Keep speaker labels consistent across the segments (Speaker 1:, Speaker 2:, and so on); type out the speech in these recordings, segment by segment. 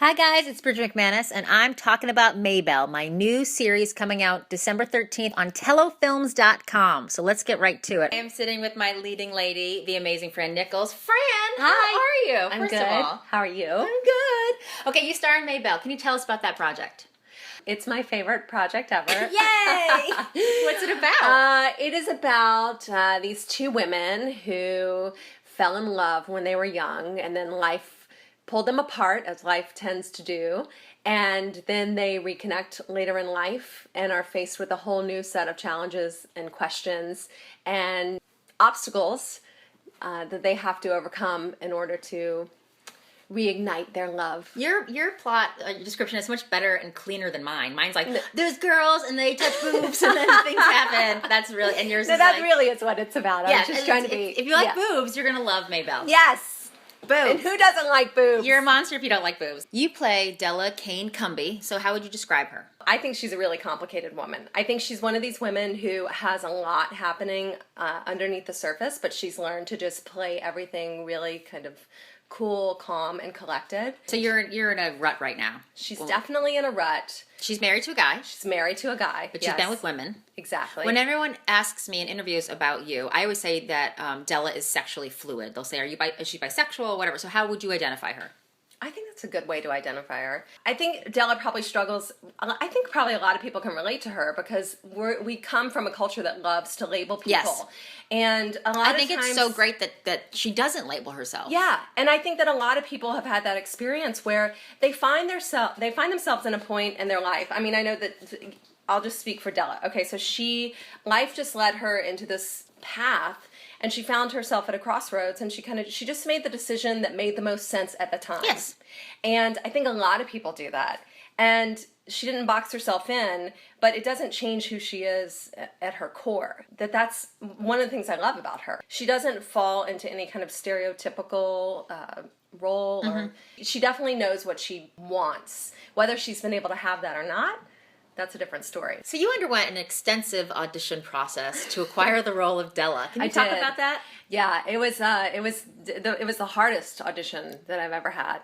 Speaker 1: Hi guys, it's Bridget McManus, and I'm talking about Maybelle, my new series coming out December 13th on telofilms.com. So let's get right to it. I am sitting with my leading lady, the amazing Fran Nichols. Fran, how are you?
Speaker 2: I'm good. How are you?
Speaker 1: I'm good. Okay, you star in Maybelle. Can you tell us about that project?
Speaker 2: It's my favorite project ever.
Speaker 1: Yay! What's it about?
Speaker 2: It is about these two women who fell in love when they were young, and then life pulled them apart, as life tends to do, and then they reconnect later in life and are faced with a whole new set of challenges and questions and obstacles that they have to overcome in order to reignite their love.
Speaker 1: Your plot description is much better and cleaner than mine. Mine's like, there's girls and they touch boobs and then things happen. That's really, and yours is
Speaker 2: that
Speaker 1: like,
Speaker 2: really is what it's about.
Speaker 1: Yeah,
Speaker 2: I was just trying to be.
Speaker 1: If you like boobs, you're going to love Maybelle.
Speaker 2: Yes.
Speaker 1: Boobs.
Speaker 2: And who doesn't like boobs?
Speaker 1: You're a monster if you don't like boobs. You play Della Kane Cumby, so how would you describe her?
Speaker 2: I think she's a really complicated woman. I think she's one of these women who has a lot happening underneath the surface, but she's learned to just play everything really kind of cool, calm, and collected.
Speaker 1: So you're in a rut right now.
Speaker 2: She's definitely in a rut.
Speaker 1: She's married to a guy.
Speaker 2: She's married to a guy.
Speaker 1: But she's been with women.
Speaker 2: Exactly.
Speaker 1: When everyone asks me in interviews about you, I always say that Della is sexually fluid. They'll say, is she bisexual, whatever. So how would you identify her?
Speaker 2: I think that's a good way to identify her. I think Della probably struggles. I think probably a lot of people can relate to her because we come from a culture that loves to label people. Yes. And a lot of times,
Speaker 1: it's so great that she doesn't label herself.
Speaker 2: Yeah, and I think that a lot of people have had that experience where they find themselves in a point in their life. I mean, I know that I'll just speak for Della. Okay, so life just led her into this path. And she found herself at a crossroads, and she just made the decision that made the most sense at the time.
Speaker 1: Yes.
Speaker 2: And I think a lot of people do that. And she didn't box herself in, but it doesn't change who she is at her core. That's one of the things I love about her. She doesn't fall into any kind of stereotypical role. Mm-hmm. Or she definitely knows what she wants. Whether she's been able to have that or not, that's a different story.
Speaker 1: So you underwent an extensive audition process to acquire the role of Della. Can you talk about that?
Speaker 2: Yeah, it was the hardest audition that I've ever had.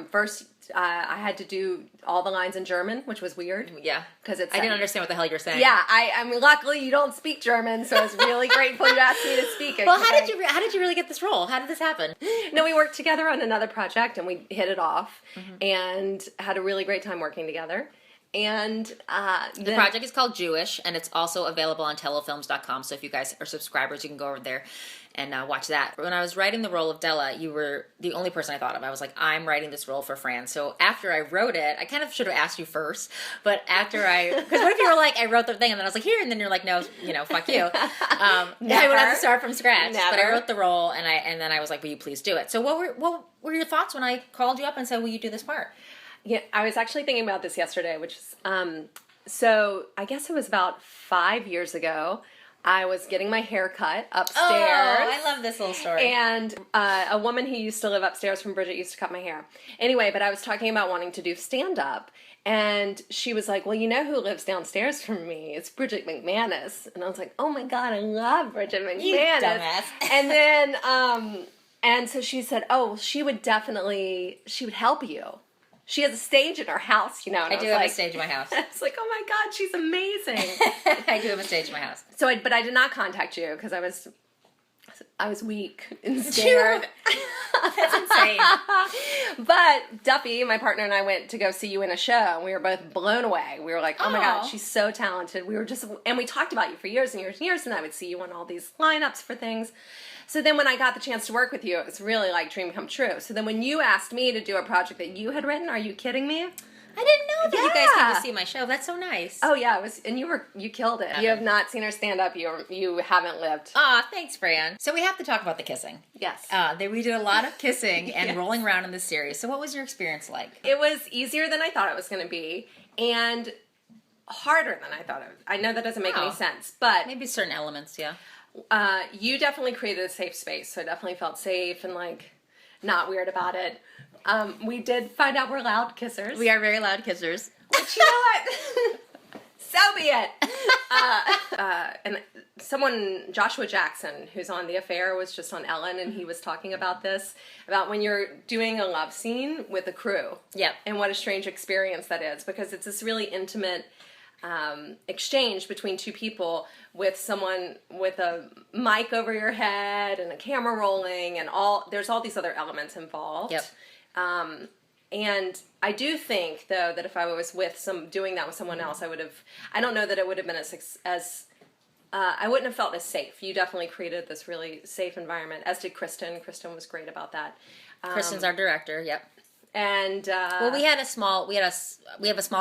Speaker 2: First, I had to do all the lines in German, which was weird.
Speaker 1: Yeah,
Speaker 2: because
Speaker 1: I didn't understand what the hell you're saying.
Speaker 2: Yeah, I mean, luckily you don't speak German, so I was really grateful you asked me to speak it.
Speaker 1: Well, how did you really get this role? How did this happen?
Speaker 2: No, we worked together on another project, and we hit it off, and had a really great time working together. And
Speaker 1: the project is called Jewish, and it's also available on telofilms.com. So if you guys are subscribers, you can go over there and watch that. When I was writing the role of Della, you were the only person I thought of. I was like, I'm writing this role for Fran. So after I wrote it, I kind of should have asked you first. But after because what if you were like, I wrote the thing, and then I was like, here, and then you're like, no, fuck you. I would have to start from scratch.
Speaker 2: Never.
Speaker 1: But I wrote the role, and then I was like, will you please do it? So what were your thoughts when I called you up and said, will you do this part?
Speaker 2: Yeah, I was actually thinking about this yesterday, which is, so I guess it was about 5 years ago. I was getting my hair cut upstairs.
Speaker 1: Oh, I love this little story.
Speaker 2: And a woman who used to live upstairs from Bridget used to cut my hair. Anyway, but I was talking about wanting to do stand-up. And she was like, well, you know who lives downstairs from me? It's Bridget McManus. And I was like, oh my God, I love Bridget McManus.
Speaker 1: You dumbass.
Speaker 2: And then, and so she said, oh, she would help you. She has a stage in her house, And
Speaker 1: I do have a stage in my house.
Speaker 2: I was like, oh my God, she's amazing.
Speaker 1: I do have a stage in my house.
Speaker 2: So, but I did not contact you because I was weak and scared.
Speaker 1: That's insane.
Speaker 2: But Duffy, my partner, and I went to go see you in a show, and we were both blown away. We were like, oh my God, she's so talented. And we talked about you for years and years and years, and I would see you on all these lineups for things. So then when I got the chance to work with you, it was really like dream come true. So then when you asked me to do a project that you had written, are you kidding me?
Speaker 1: I didn't know that you guys came to see my show. That's so nice.
Speaker 2: Oh yeah, it was, and you killed it. You have not seen her stand up. You haven't lived.
Speaker 1: Aw, thanks, Fran. So we have to talk about the kissing.
Speaker 2: Yes.
Speaker 1: We did a lot of kissing and rolling around in this series. So what was your experience like?
Speaker 2: It was easier than I thought it was going to be, and harder than I thought it would. I know that doesn't make any sense, but
Speaker 1: maybe certain elements, yeah.
Speaker 2: You definitely created a safe space, so I definitely felt safe and like not weird about it. We did find out we're loud kissers.
Speaker 1: We are very loud kissers.
Speaker 2: But you know what? So be it. And someone, Joshua Jackson, who's on The Affair, was just on Ellen, and he was talking about this, about when you're doing a love scene with a crew.
Speaker 1: Yep.
Speaker 2: And what a strange experience that is, because it's this really intimate exchange between two people with someone with a mic over your head and a camera rolling and there's all these other elements involved.
Speaker 1: Yep.
Speaker 2: And I do think, though, that if I was doing that with someone else, I don't know that it would have been I wouldn't have felt as safe. You definitely created this really safe environment, as did Kristen. Kristen was great about that.
Speaker 1: Kristen's our director, yep.
Speaker 2: And
Speaker 1: well, we have a small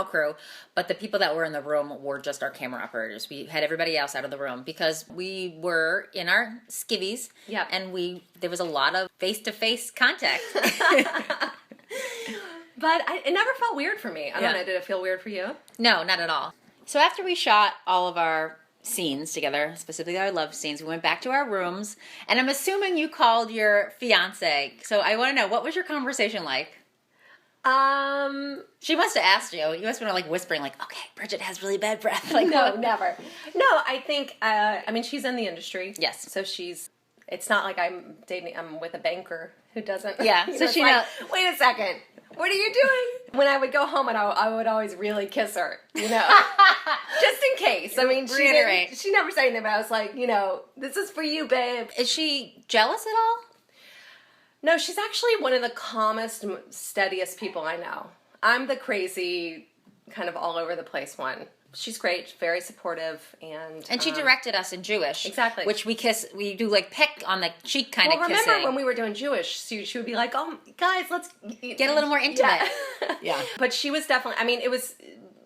Speaker 1: crew, but the people that were in the room were just our camera operators. We had everybody else out of the room because we were in our skivvies.
Speaker 2: Yep.
Speaker 1: And there was a lot of face-to-face contact.
Speaker 2: But it never felt weird for me. I don't know, did it feel weird for you?
Speaker 1: No, not at all. So after we shot all of our scenes together, specifically our love scenes, we went back to our rooms, and I'm assuming you called your fiance. So I want to know, what was your conversation like? She must have asked you. You must have been like whispering, like, "Okay, Bridget has really bad breath." Like,
Speaker 2: no,
Speaker 1: what?
Speaker 2: never. No, I think. I mean, she's in the industry.
Speaker 1: Yes.
Speaker 2: So it's not like I'm with a banker who doesn't.
Speaker 1: Yeah. So she knows.
Speaker 2: Wait a second. What are you doing? When I would go home, and I would always really kiss her, just in case. I mean, she never said anything, but I was like, this is for you, babe.
Speaker 1: Is she jealous at all?
Speaker 2: No, she's actually one of the calmest, steadiest people I know. I'm the crazy, kind of all over the place one. She's great, very supportive, and
Speaker 1: she directed us in Jewish.
Speaker 2: Exactly.
Speaker 1: Which we do like peck on the cheek kind of kissing.
Speaker 2: Remember when we were doing Jewish, she would be like, "Oh, guys, let's
Speaker 1: get a little more intimate." Yeah.
Speaker 2: But she was definitely,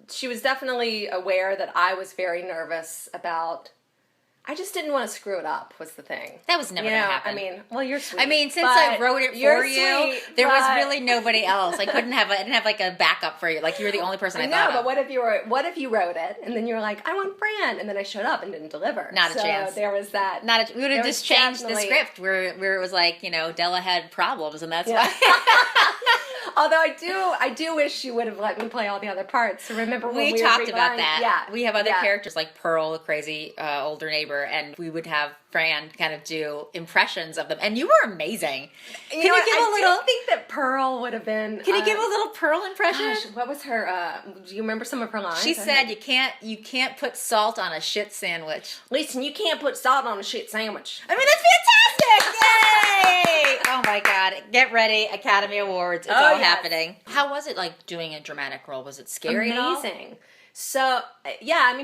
Speaker 2: she was definitely aware that I was very nervous about. I just didn't want to screw it up, was the thing.
Speaker 1: That was never going to happen.
Speaker 2: You're sweet.
Speaker 1: Since I wrote it for you, there was really nobody else. I didn't have like a backup for you. Like, you were the only person I thought of.
Speaker 2: But what if you wrote it, and then you were like, I want Fran, and then I showed up and didn't deliver.
Speaker 1: Not a chance.
Speaker 2: There was that.
Speaker 1: We would have just changed the script where it was like, Della had problems, and that's why.
Speaker 2: Although I do wish you would have let me play all the other parts. So remember when we
Speaker 1: talked about that.
Speaker 2: Yeah.
Speaker 1: We have other characters like Pearl, the crazy older neighbor, and we would have Fran kind of do impressions of them. And you were amazing. Can you give a little?
Speaker 2: I think that Pearl would have been.
Speaker 1: Can you give a little Pearl impression?
Speaker 2: Gosh, what was her? Do you remember some of her lines?
Speaker 1: She said, "You can't put salt on a shit sandwich."
Speaker 2: Listen, you can't put salt on a shit sandwich.
Speaker 1: I mean, that's fantastic! Yay! Oh my God! Get ready, Academy Awards. It's all happening. How was it like doing a dramatic role? Was it scary?
Speaker 2: Amazing. So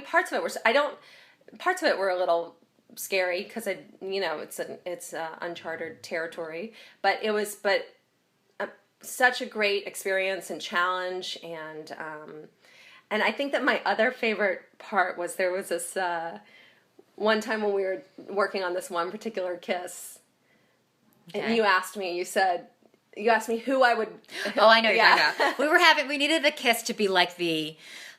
Speaker 2: parts of it were a little scary because it's uncharted territory, but it was such a great experience and challenge, and I think that my other favorite part was there was this one time when we were working on this one particular kiss, and you asked me who I would.
Speaker 1: Oh, I know what you're talking about. We needed the kiss to be like the.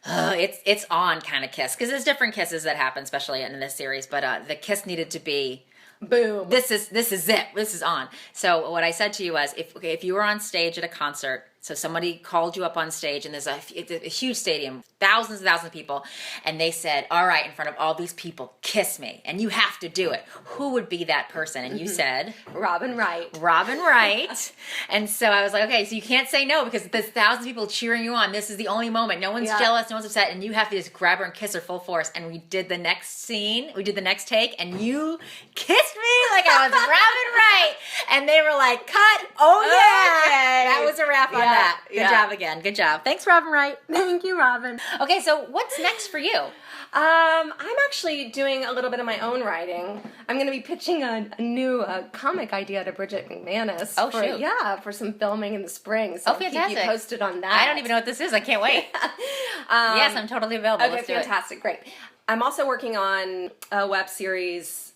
Speaker 1: It's on kind of kiss, because there's different kisses that happen, especially in this series. But the kiss needed to be, boom. This is it. This is on. So what I said to you was, if you were on stage at a concert, so somebody called you up on stage, and it's a huge stadium, thousands and thousands of people, and they said, "All right, in front of all these people, kiss me," and you have to do it. Who would be that person? And you said
Speaker 2: Robin Wright.
Speaker 1: Robin Wright. And so I was like, okay, so you can't say no, because there's thousands of people cheering you on. This is the only moment. No one's jealous, no one's upset, and you have to just grab her and kiss her full force. And we did the next scene, we did the next take, and you kissed me like I was Robin Wright. And they were like, cut. Oh yeah.
Speaker 2: Okay.
Speaker 1: That was a wrap on that. Good job again. Good job. Thanks, Robin Wright.
Speaker 2: Thank you, Robin.
Speaker 1: Okay, so what's next for you?
Speaker 2: I'm actually doing a little bit of my own writing. I'm going to be pitching a new comic idea to Bridget McManus.
Speaker 1: Oh, shoot.
Speaker 2: Yeah, for some filming in the spring. So
Speaker 1: fantastic.
Speaker 2: I'll keep you posted on that.
Speaker 1: I don't even know what this is. I can't wait. Yes, I'm totally available.
Speaker 2: Okay,
Speaker 1: Let's do
Speaker 2: fantastic. Great. I'm also working on a web series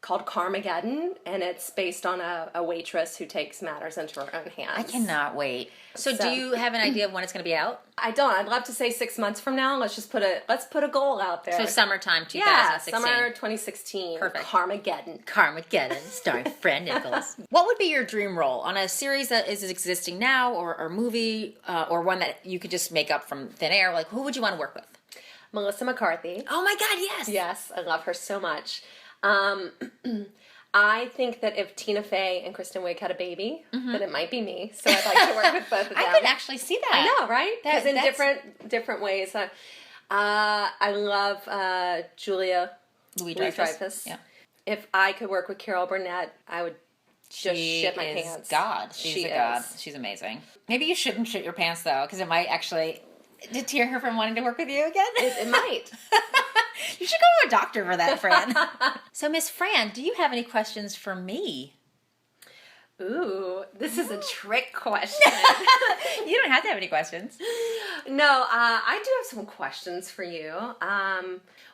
Speaker 2: called Carmageddon, and it's based on a waitress who takes matters into her own hands.
Speaker 1: I cannot wait. So do you have an idea of when it's going to be out?
Speaker 2: I don't. I'd love to say 6 months from now. Let's put a goal out there.
Speaker 1: So summertime 2016.
Speaker 2: Yeah, summer 2016.
Speaker 1: Perfect.
Speaker 2: Carmageddon,
Speaker 1: starring Fran Nichols. What would be your dream role on a series that is existing now, or a movie, or one that you could just make up from thin air? Like, who would you want to work with?
Speaker 2: Melissa McCarthy.
Speaker 1: Oh my God, yes.
Speaker 2: Yes, I love her so much. I think that if Tina Fey and Kristen Wiig had a baby, then it might be me. So I'd like to work with both of them.
Speaker 1: I could actually see that.
Speaker 2: I know, right? Because in
Speaker 1: that's-
Speaker 2: different ways. I love Julia Louis-Dreyfus.
Speaker 1: Yeah.
Speaker 2: If I could work with Carol Burnett, I would just shit my pants.
Speaker 1: God. She's a god. She's amazing. Maybe you shouldn't shit your pants though, because it might actually deter her from wanting to work with you again.
Speaker 2: It might.
Speaker 1: You should go to a doctor for that, Fran. So, Miss Fran, do you have any questions for me?
Speaker 2: Ooh, this is a trick question.
Speaker 1: You don't have to have any questions.
Speaker 2: No, I do have some questions for you.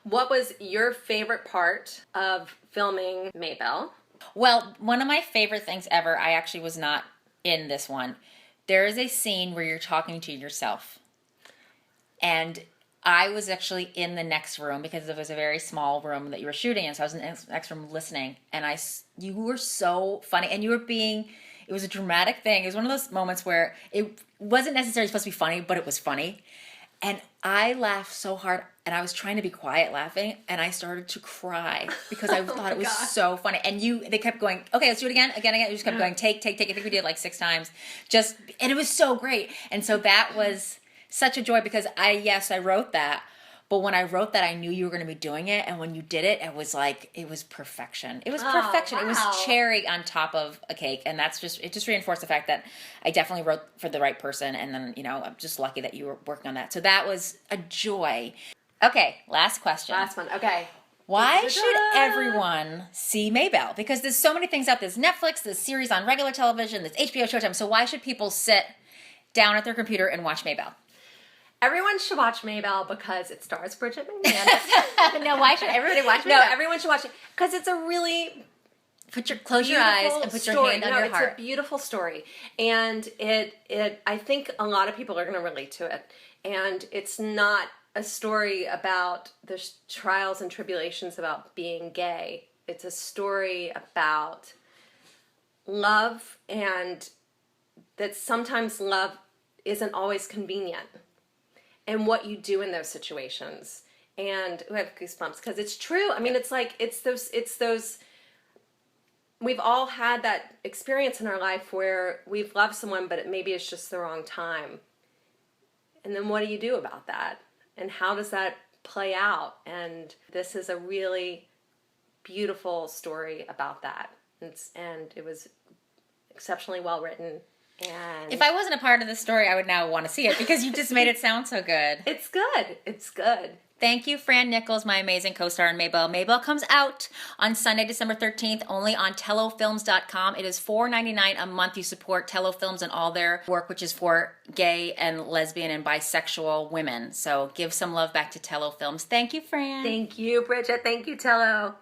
Speaker 2: What was your favorite part of filming Maybelle?
Speaker 1: Well, one of my favorite things ever, I actually was not in this one. There is a scene where you're talking to yourself. And I was actually in the next room because it was a very small room that you were shooting in. So I was in the next room listening. And you were so funny. And you were it was a dramatic thing. It was one of those moments where it wasn't necessarily supposed to be funny, but it was funny. And I laughed so hard. And I was trying to be quiet laughing. And I started to cry because I thought it was so funny. And they kept going, okay, let's do it again. You just kept going, take. I think we did it like 6 times. And it was so great. And so that was such a joy because I wrote that, but when I wrote that, I knew you were going to be doing it, and when you did it, it was perfection. It was perfection.
Speaker 2: Wow.
Speaker 1: It was cherry on top of a cake, and it just reinforced the fact that I definitely wrote for the right person, and then, I'm just lucky that you were working on that. So that was a joy. Okay, last question.
Speaker 2: Last one, okay.
Speaker 1: Why should everyone see Maybelle? Because there's so many things out there. There's Netflix, there's series on regular television, there's HBO Showtime, so why should people sit down at their computer and watch Maybelle?
Speaker 2: Everyone should watch Maybelle because it stars Bridget McManus.
Speaker 1: No, why should everybody watch Maybelle?
Speaker 2: No, everyone should watch it because it's a really
Speaker 1: close your eyes and put your hand on your heart.
Speaker 2: It's a beautiful story, and I think a lot of people are going to relate to it. And it's not a story about the trials and tribulations about being gay. It's a story about love, and that sometimes love isn't always convenient. And what you do in those situations. And I have goosebumps because it's true. I mean, it's those, we've all had that experience in our life where we've loved someone, but maybe it's just the wrong time. And then what do you do about that? And how does that play out? And this is a really beautiful story about that. And it was exceptionally well written. And
Speaker 1: if I wasn't a part of the story, I would now want to see it because you just made it sound so good.
Speaker 2: It's good. It's good.
Speaker 1: Thank you, Fran Nichols, my amazing co-star in Maybelle. Maybelle comes out on Sunday, December 13th, only on tellofilms.com. It is $4.99 a month. You support Tello Films and all their work, which is for gay and lesbian and bisexual women. So give some love back to Tello Films. Thank you, Fran.
Speaker 2: Thank you, Bridget. Thank you, Tello.